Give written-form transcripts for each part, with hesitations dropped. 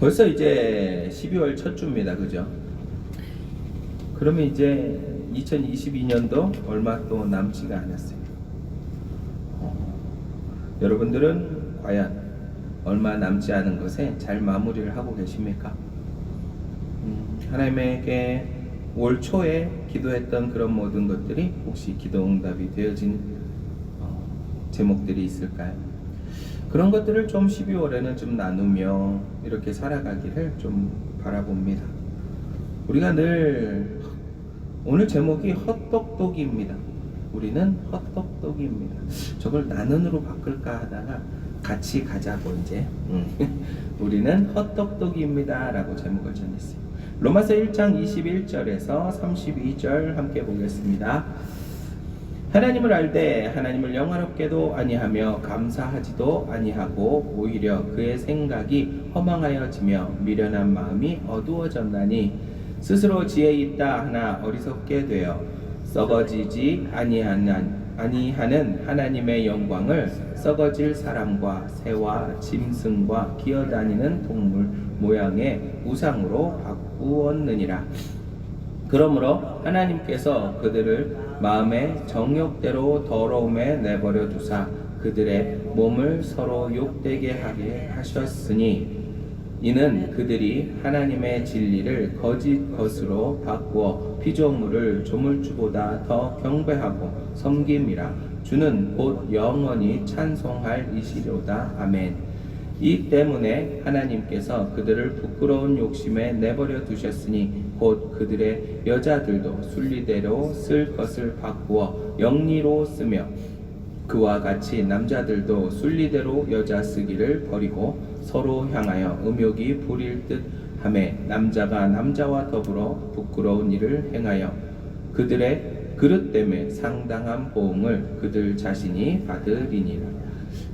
벌써 이제 12월 첫 주입니다. 그죠? 그러면 이제 2022년도 얼마 또 남지가 않았어요. 여러분들은 과연 얼마 남지 않은 것에 잘 마무리를 하고 계십니까? 하나님에게 올 초에 기도했던 그런 모든 것들이 혹시 기도 응답이 되어진 제목들이 있을까요? 그런 것들을 좀 12월에는 좀 나누며 이렇게 살아가기를 좀 바라봅니다. 우리가 늘 오늘 제목이 헛똑똑이입니다. 우리는 헛똑똑이입니다. 저걸 나눈으로 바꿀까 하다가 같이 가자고 이제 우리는 헛똑똑이입니다 라고 제목을 정했어요. 로마서 1장 21절에서 32절 함께 보겠습니다. 하나님을 알되 하나님을 영화롭게도 아니하며 감사하지도 아니하고 오히려 그의 생각이 허망하여지며 미련한 마음이 어두워졌나니 스스로 지혜 있다 하나 어리석게 되어 썩어지지 아니하는 하나님의 영광을 썩어질 사람과 새와 짐승과 기어다니는 동물 모양의 우상으로 바꾸었느니라. 그러므로 하나님께서 그들을 마음의 정욕대로 더러움에 내버려 두사 그들의 몸을 서로 욕되게 하게 하셨으니 이는 그들이 하나님의 진리를 거짓 것으로 바꾸어 피조물을 조물주보다 더 경배하고 섬김이라. 주는 곧 영원히 찬송할 이시로다. 아멘. 이 때문에 하나님께서 그들을 부끄러운 욕심에 내버려 두셨으니 곧 그들의 여자들도 순리대로 쓸 것을 바꾸어 영리로 쓰며 그와 같이 남자들도 순리대로 여자 쓰기를 버리고 서로 향하여 음욕이 부릴 듯 하매 남자가 남자와 더불어 부끄러운 일을 행하여 그들의 그릇 때문에 상당한 보응을 그들 자신이 받으리니라.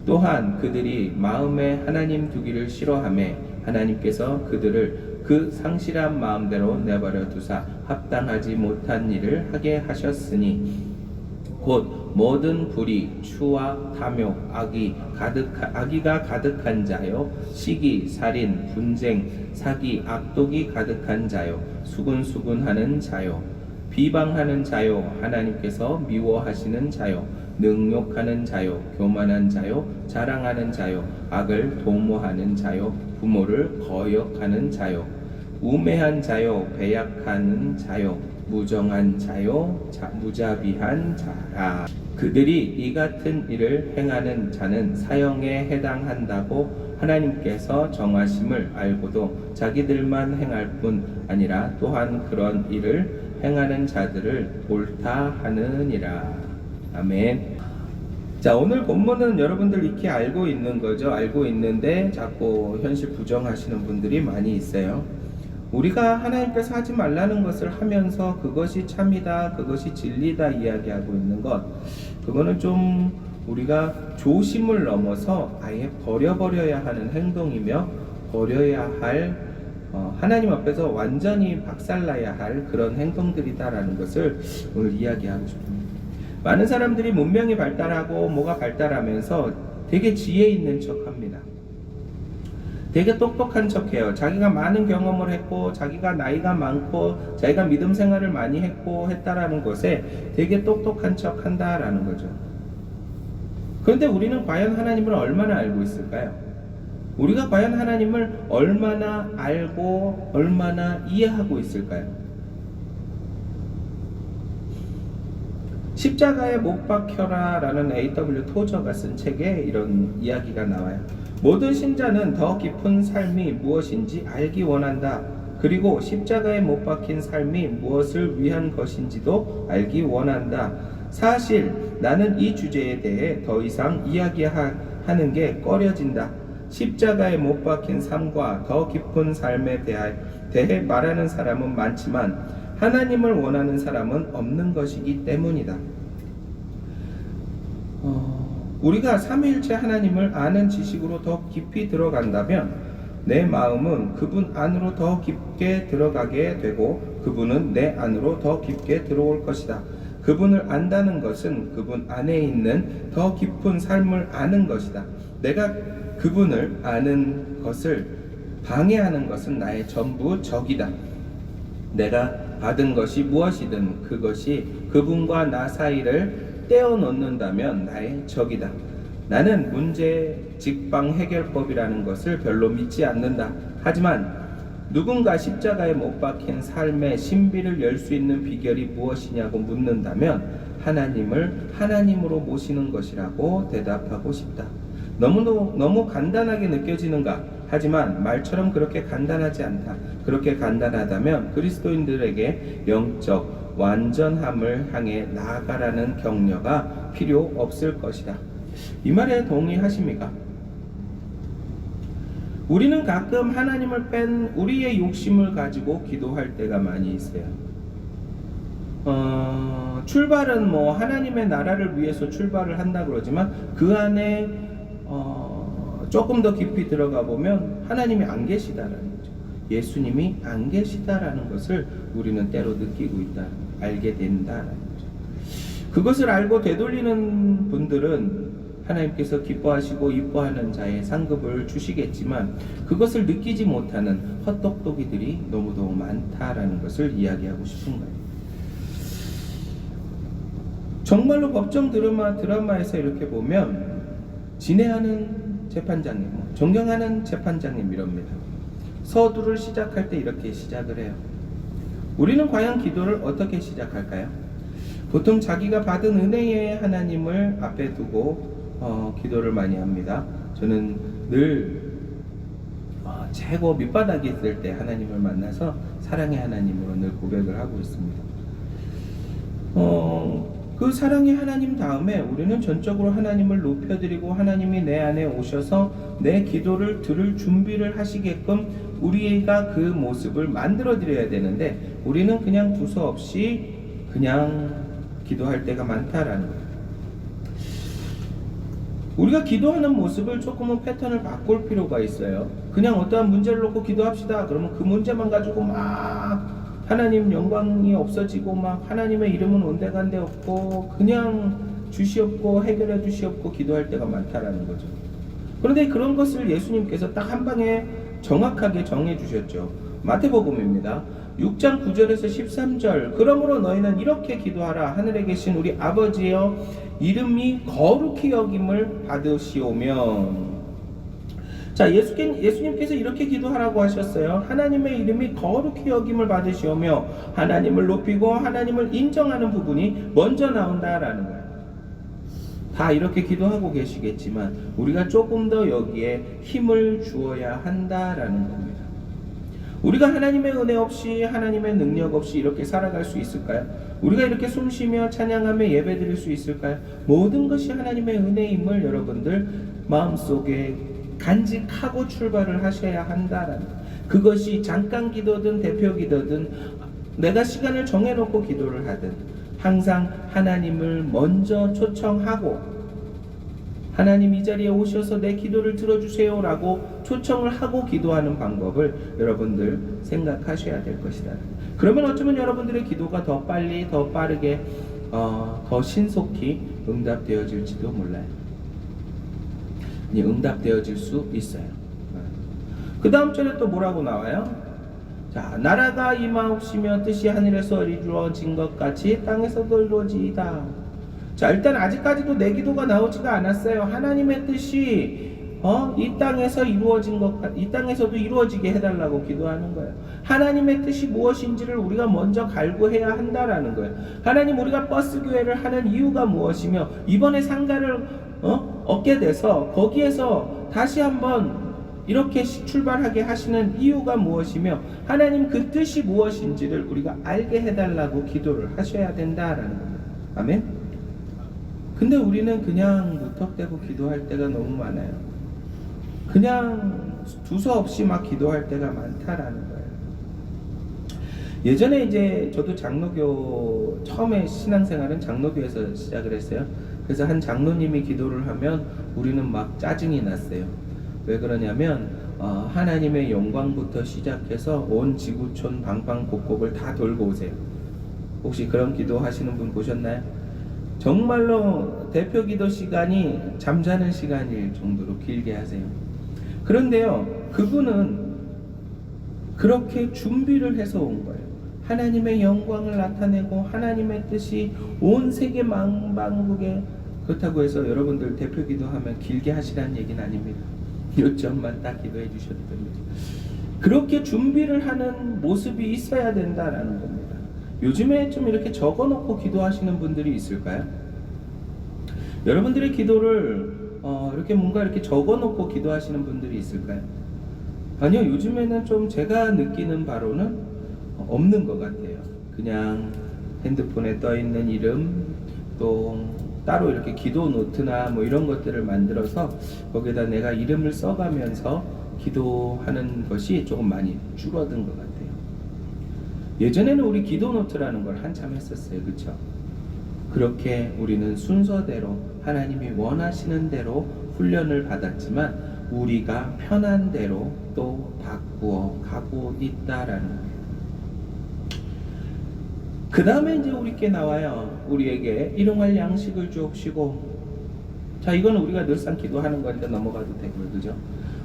또한 그들이 마음에 하나님 두기를 싫어하매 하나님께서 그들을 그 상실한 마음대로 내버려 두사 합당하지 못한 일을 하게 하셨으니 곧 모든 불의, 추와 탐욕, 악의가 가득한 자요, 시기, 살인, 분쟁, 사기, 악독이 가득한 자요, 수군수군하는 자요, 비방하는 자요, 하나님께서 미워하시는 자요, 능욕하는 자요, 교만한 자요, 자랑하는 자요, 악을 도모하는 자요, 부모를 거역하는 자요, 우매한 자요, 배약하는 자요, 무정한 자요, 무자비한 자라. 그들이 이 같은 일을 행하는 자는 사형에 해당한다고 하나님께서 정하심을 알고도 자기들만 행할 뿐 아니라 또한 그런 일을 행하는 자들을 옳다 하느니라. 아멘. 자, 오늘 본문은 여러분들 익히 알고 있는 거죠. 알고 있는데 자꾸 현실 부정하시는 분들이 많이 있어요. 우리가 하나님께서 하지 말라는 것을 하면서 그것이 참이다, 그것이 진리다 이야기하고 있는 것, 그거는 좀 우리가 조심을 넘어서 아예 버려버려야 하는 행동이며 버려야 할 하나님 앞에서 완전히 박살나야 할 그런 행동들이다라는 것을 오늘 이야기하고 싶습니다. 많은 사람들이 문명이 발달하고 뭐가 발달하면서 되게 지혜 있는 척합니다. 되게 똑똑한 척해요. 자기가 많은 경험을 했고 자기가 나이가 많고 자기가 믿음 생활을 많이 했다라는 것에 되게 똑똑한 척 한다라는 거죠. 그런데 우리는 과연 하나님을 얼마나 알고 있을까요? 우리가 과연 하나님을 얼마나 알고 얼마나 이해하고 있을까요? 십자가에 못 박혀라 라는 A.W. 토저가 쓴 책에 이런 이야기가 나와요. 모든 신자는 더 깊은 삶이 무엇인지 알기 원한다. 그리고 십자가에 못 박힌 삶이 무엇을 위한 것인지도 알기 원한다. 사실 나는 이 주제에 대해 더 이상 이야기하는 게 꺼려진다. 십자가에 못 박힌 삶과 더 깊은 삶에 대해 말하는 사람은 많지만 하나님을 원하는 사람은 없는 것이기 때문이다. 우리가 삼위일체 하나님을 아는 지식으로 더 깊이 들어간다면 내 마음은 그분 안으로 더 깊게 들어가게 되고 그분은 내 안으로 더 깊게 들어올 것이다. 그분을 안다는 것은 그분 안에 있는 더 깊은 삶을 아는 것이다. 내가 그분을 아는 것을 방해하는 것은 나의 전부 적이다. 내가 받은 것이 무엇이든 그것이 그분과 나 사이를 떼어놓는다면 나의 적이다. 나는 문제 직방 해결법이라는 것을 별로 믿지 않는다. 하지만 누군가 십자가에 못 박힌 삶의 신비를 열 수 있는 비결이 무엇이냐고 묻는다면 하나님을 하나님으로 모시는 것이라고 대답하고 싶다. 너무 간단하게 느껴지는가? 하지만 말처럼 그렇게 간단하지 않다. 그렇게 간단하다면 그리스도인들에게 영적 완전함을 향해 나아가라는 격려가 필요 없을 것이다. 이 말에 동의하십니까? 우리는 가끔 하나님을 뺀 우리의 욕심을 가지고 기도할 때가 많이 있어요. 출발은 하나님의 나라를 위해서 출발을 한다 그러지만 그 안에 조금 더 깊이 들어가 보면 하나님이 안 계시다라는 거죠. 예수님이 안 계시다라는 것을 우리는 때로 느끼고 있다, 알게 된다라는 거죠. 그것을 알고 되돌리는 분들은 하나님께서 기뻐하시고 이뻐하는 자의 상급을 주시겠지만 그것을 느끼지 못하는 헛똑똑이들이 너무도 많다라는 것을 이야기하고 싶은 거예요. 정말로 법정 드라마에서 이렇게 보면 진행하는 재판장님, 존경하는 재판장님 이럽니다. 서두를 시작할 때 이렇게 시작을 해요. 우리는 과연 기도를 어떻게 시작할까요? 보통 자기가 받은 은혜의 하나님을 앞에 두고 기도를 많이 합니다. 저는 늘 최고 밑바닥에 있을 때 하나님을 만나서 사랑의 하나님으로 늘 고백을 하고 있습니다. 그 사랑의 하나님 다음에 우리는 전적으로 하나님을 높여드리고 하나님이 내 안에 오셔서 내 기도를 들을 준비를 하시게끔 우리가 그 모습을 만들어 드려야 되는데 우리는 그냥 두서없이 그냥 기도할 때가 많다라는 거예요. 우리가 기도하는 모습을 조금은 패턴을 바꿀 필요가 있어요. 그냥 어떠한 문제를 놓고 기도합시다. 그러면 그 문제만 가지고 막 하나님 영광이 없어지고 막 하나님의 이름은 온데간데 없고 그냥 주시옵고 해결해 주시옵고 기도할 때가 많다라는 거죠. 그런데 그런 것을 예수님께서 딱 한 방에 정확하게 정해 주셨죠. 마태복음입니다. 6장 9절에서 13절. 그러므로 너희는 이렇게 기도하라. 하늘에 계신 우리 아버지여 이름이 거룩히 여김을 받으시오며. 자, 예수님께서 이렇게 기도하라고 하셨어요. 하나님의 이름이 거룩히 여김을 받으시오며 하나님을 높이고 하나님을 인정하는 부분이 먼저 나온다라는 거예요. 다 이렇게 기도하고 계시겠지만 우리가 조금 더 여기에 힘을 주어야 한다라는 겁니다. 우리가 하나님의 은혜 없이 하나님의 능력 없이 이렇게 살아갈 수 있을까요? 우리가 이렇게 숨쉬며 찬양하며 예배드릴 수 있을까요? 모든 것이 하나님의 은혜임을 여러분들 마음속에 간직하고 출발을 하셔야 한다라는 것. 그것이 잠깐 기도든 대표 기도든 내가 시간을 정해놓고 기도를 하든 항상 하나님을 먼저 초청하고 하나님 이 자리에 오셔서 내 기도를 들어주세요 라고 초청을 하고 기도하는 방법을 여러분들 생각하셔야 될 것이다. 그러면 어쩌면 여러분들의 기도가 더 빨리 더 빠르게 더 신속히 응답되어질지도 몰라요. 응답되어질 수 있어요. 그 다음 절에 또 뭐라고 나와요? 자, 나라가 임하옵시며 뜻이 하늘에서 이루어진 것 같이 땅에서도 이루어지이다. 자, 일단 아직까지도 내 기도가 나오지가 않았어요. 하나님의 뜻이 이 땅에서 이 땅에서도 이루어지게 해달라고 기도하는 거예요. 하나님의 뜻이 무엇인지를 우리가 먼저 갈구해야 한다라는 거예요. 하나님, 우리가 버스 교회를 하는 이유가 무엇이며 이번에 상가를 얻게 돼서 거기에서 다시 한번 이렇게 출발하게 하시는 이유가 무엇이며 하나님 그 뜻이 무엇인지를 우리가 알게 해달라고 기도를 하셔야 된다라는 겁니다. 아멘. 근데 우리는 그냥 무턱대고 기도할 때가 너무 많아요. 그냥 두서없이 막 기도할 때가 많다라는 거예요. 예전에 이제 저도 장로교 처음에 신앙생활은 장로교에서 시작을 했어요. 그래서 한 장로님이 기도를 하면 우리는 막 짜증이 났어요. 왜 그러냐면 하나님의 영광부터 시작해서 온 지구촌 방방곡곡을 다 돌고 오세요. 혹시 그런 기도 하시는 분 보셨나요? 정말로 대표 기도 시간이 잠자는 시간일 정도로 길게 하세요. 그런데요, 그분은 그렇게 준비를 해서 온 거예요. 하나님의 영광을 나타내고 하나님의 뜻이 온 세계 만방국에, 그렇다고 해서 여러분들 대표 기도하면 길게 하시라는 얘기는 아닙니다. 요점만 딱 기도해 주셔도 됩니다. 그렇게 준비를 하는 모습이 있어야 된다라는 겁니다. 요즘에 좀 이렇게 적어놓고 기도하시는 분들이 있을까요? 여러분들의 기도를 이렇게 뭔가 이렇게 적어놓고 기도하시는 분들이 있을까요? 아니요, 요즘에는 좀 제가 느끼는 바로는 없는 것 같아요. 그냥 핸드폰에 떠 있는 이름, 또 따로 이렇게 기도 노트나 뭐 이런 것들을 만들어서 거기에다 내가 이름을 써가면서 기도하는 것이 조금 많이 줄어든 것 같아요. 예전에는 우리 기도 노트라는 걸 한참 했었어요. 그렇죠? 그렇게 우리는 순서대로 하나님이 원하시는 대로 훈련을 받았지만 우리가 편한 대로 또 바꾸어 가고 있다라는 거예요. 그 다음에 이제 우리께 나와요. 우리에게 일용할 양식을 주옵시고. 자, 이거는 우리가 늘상 기도하는 거니까 넘어가도 되고요. 그죠?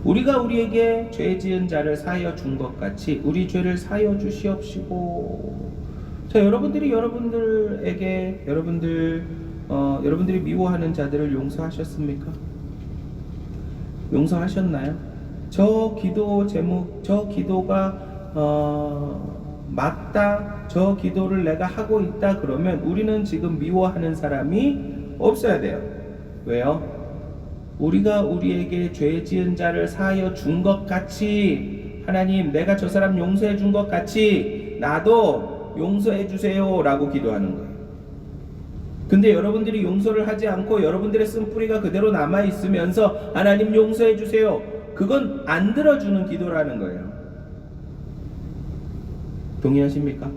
우리가 우리에게 죄 지은 자를 사하여 준 것 같이 우리 죄를 사하여 주시옵시고. 자, 여러분들이 여러분들에게 여러분들이 미워하는 자들을 용서하셨습니까? 용서하셨나요? 저 기도 제목, 저 기도가 맞다, 저 기도를 내가 하고 있다 그러면 우리는 지금 미워하는 사람이 없어야 돼요. 왜요? 우리가 우리에게 죄 지은 자를 사하여 준 것 같이, 하나님 내가 저 사람 용서해 준 것 같이 나도 용서해 주세요 라고 기도하는 거예요. 근데 여러분들이 용서를 하지 않고 여러분들의 쓴뿌리가 그대로 남아있으면서 하나님 용서해 주세요, 그건 안 들어주는 기도라는 거예요. 동의하십니까?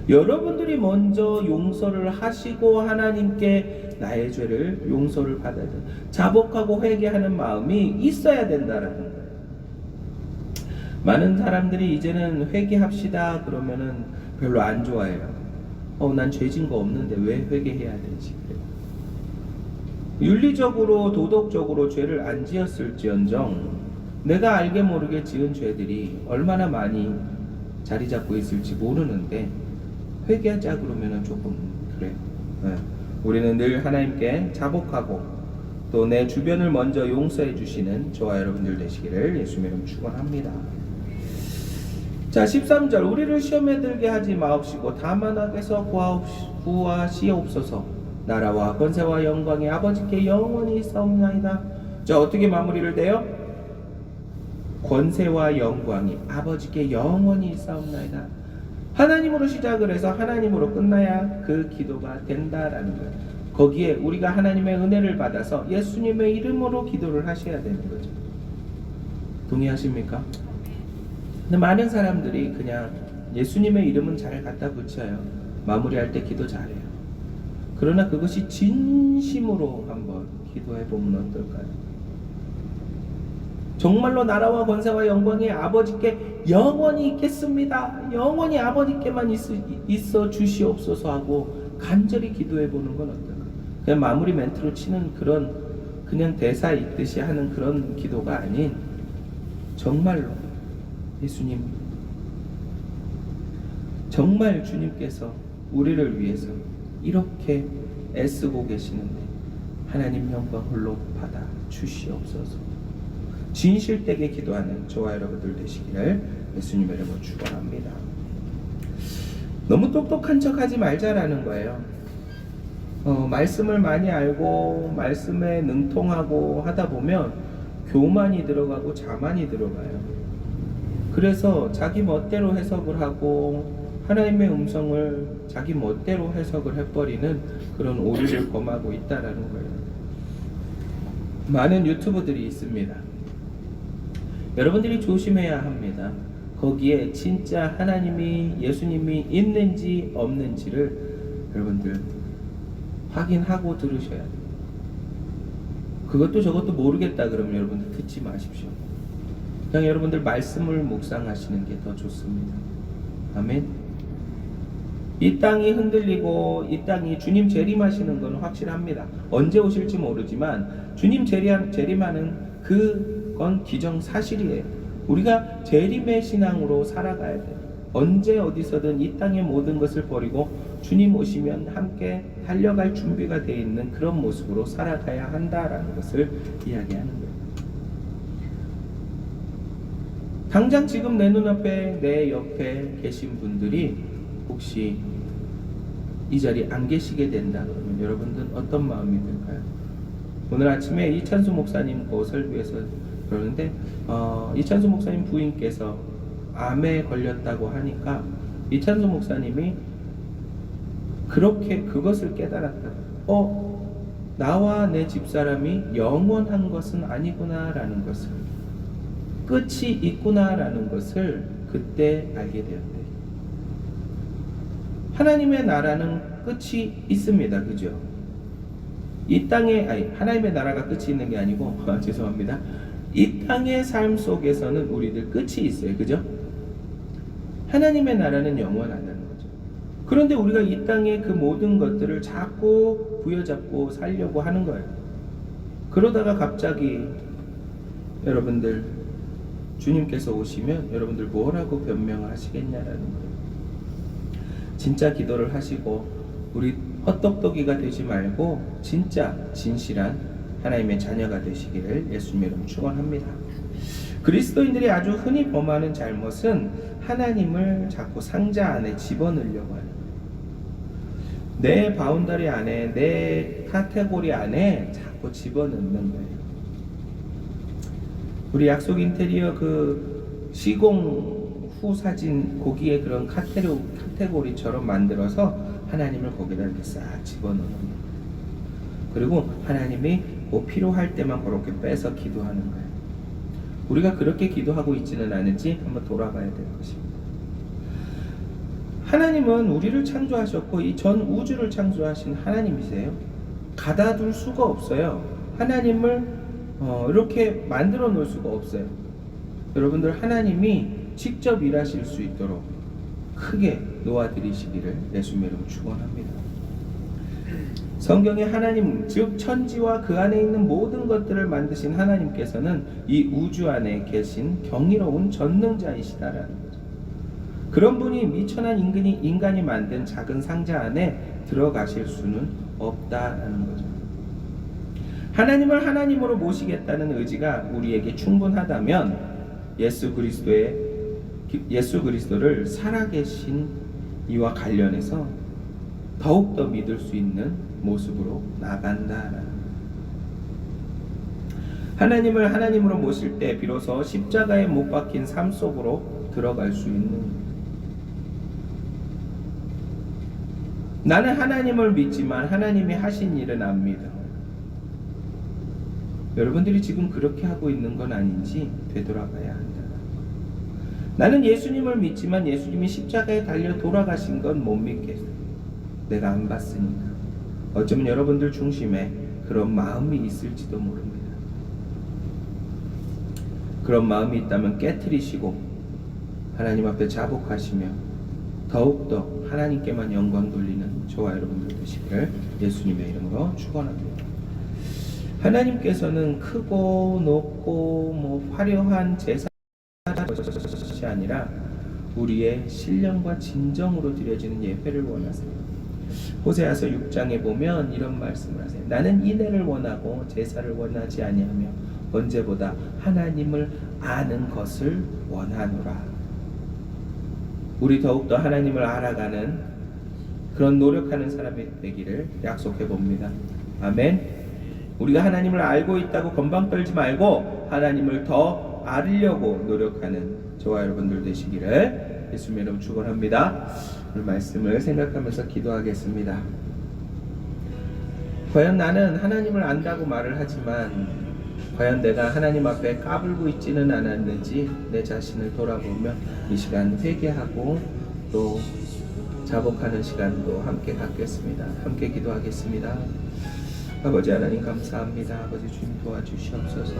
여러분들이 먼저 용서를 하시고 하나님께 나의 죄를 용서를 받아야 돼요. 자복하고 회개하는 마음이 있어야 된다라는 거예요. 많은 사람들이 이제는 회개합시다 그러면은 별로 안 좋아해요. 난 죄진 거 없는데 왜 회개해야 되지? 윤리적으로 도덕적으로 죄를 안 지었을지언정 내가 알게 모르게 지은 죄들이 얼마나 많이 자리 잡고 있을지 모르는데 회개하자 그러면은 조금 그래요. 우리는 늘 하나님께 자복하고 또 내 주변을 먼저 용서해 주시는 저와 여러분들 되시기를 예수님의 이름으로 축원합니다. 자, 13절 우리를 시험에 들게 하지 마옵시고 다만 악에서 구하시옵소서. 나라와 권세와 영광이 아버지께 영원히 있사옵나이다. 자, 어떻게 마무리를 돼요? 권세와 영광이 아버지께 영원히 있사옵나이다. 하나님으로 시작을 해서 하나님으로 끝나야 그 기도가 된다라는 거예요. 거기에 우리가 하나님의 은혜를 받아서 예수님의 이름으로 기도를 하셔야 되는 거죠. 동의하십니까? 근데 많은 사람들이 그냥 예수님의 이름은 잘 갖다 붙여요. 마무리할 때 기도 잘해요. 그러나 그것이 진심으로 한번 기도해 보면 어떨까요? 정말로 나라와 권세와 영광이 아버지께 영원히 있겠습니다. 영원히 아버지께만 있어 주시옵소서 하고 간절히 기도해 보는 건 어떨까요? 그냥 마무리 멘트로 치는 그런 그냥 대사 있듯이 하는 그런 기도가 아닌 정말로 예수님, 정말 주님께서 우리를 위해서 이렇게 애쓰고 계시는데 하나님 영광 홀로 받아 주시옵소서. 진실되게 기도하는 저와 여러분들 되시기를 예수님의 이름으로 축원합니다. 너무 똑똑한 척하지 말자라는 거예요. 말씀을 많이 알고 말씀에 능통하고 하다 보면 교만이 들어가고 자만이 들어가요. 그래서 자기 멋대로 해석을 하고 하나님의 음성을 자기 멋대로 해석을 해버리는 그런 오류를 범하고 있다라는 거예요. 많은 유튜브들이 있습니다. 여러분들이 조심해야 합니다. 거기에 진짜 하나님이 예수님이 있는지 없는지를 여러분들 확인하고 들으셔야 돼요. 그것도 저것도 모르겠다 그러면 여러분들 듣지 마십시오. 그냥 여러분들 말씀을 묵상하시는 게 더 좋습니다. 아멘. 이 땅이 흔들리고 이 땅이 주님 재림하시는 건 확실합니다. 언제 오실지 모르지만 주님 재림하는 그건 기정사실이에요. 우리가 재림의 신앙으로 살아가야 돼요. 언제 어디서든 이 땅의 모든 것을 버리고 주님 오시면 함께 달려갈 준비가 되어 있는 그런 모습으로 살아가야 한다라는 것을 이야기하는 거예요. 당장 지금 내 눈앞에 내 옆에 계신 분들이 혹시 이 자리에 안 계시게 된다 그러면 여러분들은 어떤 마음이 들까요? 오늘 아침에 이찬수 목사님 그 설교에서 그러는데 이찬수 목사님 부인께서 암에 걸렸다고 하니까 이찬수 목사님이 그렇게 그것을 깨달았다. 나와 내 집사람이 영원한 것은 아니구나라는 것을, 끝이 있구나라는 것을 그때 알게 되었대요. 하나님의 나라는 끝이 있습니다. 그죠? 이 땅에, 하나님의 나라가 끝이 있는 게 아니고, 죄송합니다. 이 땅의 삶 속에서는 우리들 끝이 있어요. 그죠? 하나님의 나라는 영원하다는 거죠. 그런데 우리가 이 땅의 그 모든 것들을 자꾸 부여잡고 살려고 하는 거예요. 그러다가 갑자기 여러분들 주님께서 오시면 여러분들 뭐라고 변명을 하시겠냐라는 거예요. 진짜 기도를 하시고 우리 헛똑똑이가 되지 말고 진짜 진실한 하나님의 자녀가 되시기를 예수님 이름 축원합니다. 그리스도인들이 아주 흔히 범하는 잘못은 하나님을 자꾸 상자 안에 집어넣으려고 하는 거예요. 내 바운더리 안에, 내 카테고리 안에 자꾸 집어넣는 거예요. 우리 약속 인테리어 그 시공 후 사진 거기에 그런 카테고리처럼 만들어서 하나님을 거기다 이렇게 싹 집어넣는 거예요. 그리고 하나님이 뭐 필요할 때만 그렇게 빼서 기도하는 거예요. 우리가 그렇게 기도하고 있지는 않은지 한번 돌아봐야 될 것입니다. 하나님은 우리를 창조하셨고 이 전 우주를 창조하신 하나님이세요. 가다둘 수가 없어요. 하나님을 이렇게 만들어 놓을 수가 없어요. 여러분들 하나님이 직접 일하실 수 있도록 크게 놓아드리시기를 예수님의 이름으로 축원합니다. 성경에 하나님, 즉 천지와 그 안에 있는 모든 것들을 만드신 하나님께서는 이 우주 안에 계신 경이로운 전능자이시다라는 거죠. 그런 분이 미천한 인간이 만든 작은 상자 안에 들어가실 수는 없다라는 거죠. 하나님을 하나님으로 모시겠다는 의지가 우리에게 충분하다면 예수 그리스도를 살아계신 이와 관련해서 더욱더 믿을 수 있는 모습으로 나간다라는 하나님을 하나님으로 모실 때 비로소 십자가에 못 박힌 삶 속으로 들어갈 수 있는, 나는 하나님을 믿지만 하나님이 하신 일은 안 믿어. 여러분들이 지금 그렇게 하고 있는 건 아닌지 되돌아봐야 한다. 나는 예수님을 믿지만 예수님이 십자가에 달려 돌아가신 건 못 믿겠어요. 내가 안 봤으니까. 어쩌면 여러분들 중심에 그런 마음이 있을지도 모릅니다. 그런 마음이 있다면 깨트리시고 하나님 앞에 자복하시며 더욱더 하나님께만 영광 돌리는 저와 여러분들 되시기를 예수님의 이름으로 축원합니다. 하나님께서는 크고 높고 화려한 제사가 것이 아니라 우리의 신령과 진정으로 드려지는 예배를 원하세요. 호세아서 6장에 보면 이런 말씀을 하세요. 나는 인애를 원하고 제사를 원하지 아니하며 언제보다 하나님을 아는 것을 원하노라. 우리 더욱더 하나님을 알아가는 그런 노력하는 사람이 되기를 약속해 봅니다. 아멘. 우리가 하나님을 알고 있다고 건방 떨지 말고 하나님을 더 알으려고 노력하는 저와 여러분들 되시기를 예수님의 이름으로 축원합니다. 오늘 말씀을 생각하면서 기도하겠습니다. 과연 나는 하나님을 안다고 말을 하지만 과연 내가 하나님 앞에 까불고 있지는 않았는지 내 자신을 돌아보며 이 시간 회개하고 또 자복하는 시간도 함께 갖겠습니다. 함께 기도하겠습니다. 아버지 하나님 감사합니다. 아버지 주님 도와주시옵소서.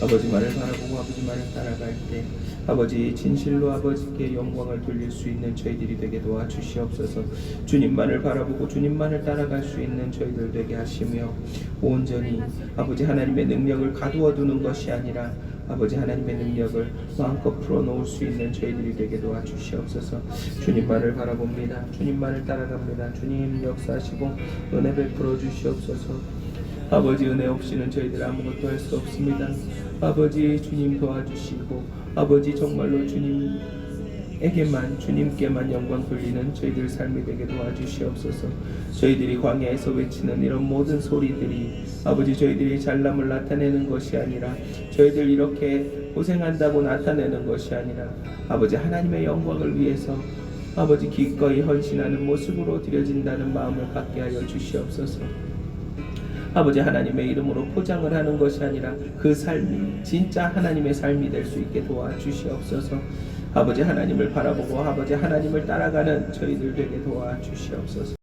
아버지 말을 바라보고 아버지 말을 따라갈 때 아버지 진실로 아버지께 영광을 돌릴 수 있는 저희들이 되게 도와주시옵소서. 주님만을 바라보고 주님만을 따라갈 수 있는 저희들 되게 하시며 온전히 아버지 하나님의 능력을 가두어 두는 것이 아니라 아버지 하나님의 능력을 마음껏 풀어놓을 수 있는 저희들이 되게 도와주시옵소서. 주님만을 바라봅니다. 주님만을 따라갑니다. 주님 역사하시고 은혜 베풀어 주시옵소서. 아버지 은혜 없이는 저희들 아무것도 할 수 없습니다. 아버지 주님 도와주시고 아버지 정말로 주님께만 영광 돌리는 저희들 삶이 되게 도와주시옵소서. 저희들이 광야에서 외치는 이런 모든 소리들이 아버지 저희들이 잘남을 나타내는 것이 아니라 저희들 이렇게 고생한다고 나타내는 것이 아니라 아버지 하나님의 영광을 위해서 아버지 기꺼이 헌신하는 모습으로 드려진다는 마음을 갖게 하여 주시옵소서. 아버지 하나님의 이름으로 포장을 하는 것이 아니라 그 삶이 진짜 하나님의 삶이 될 수 있게 도와주시옵소서. 아버지 하나님을 바라보고 아버지 하나님을 따라가는 저희들 되게 도와주시옵소서.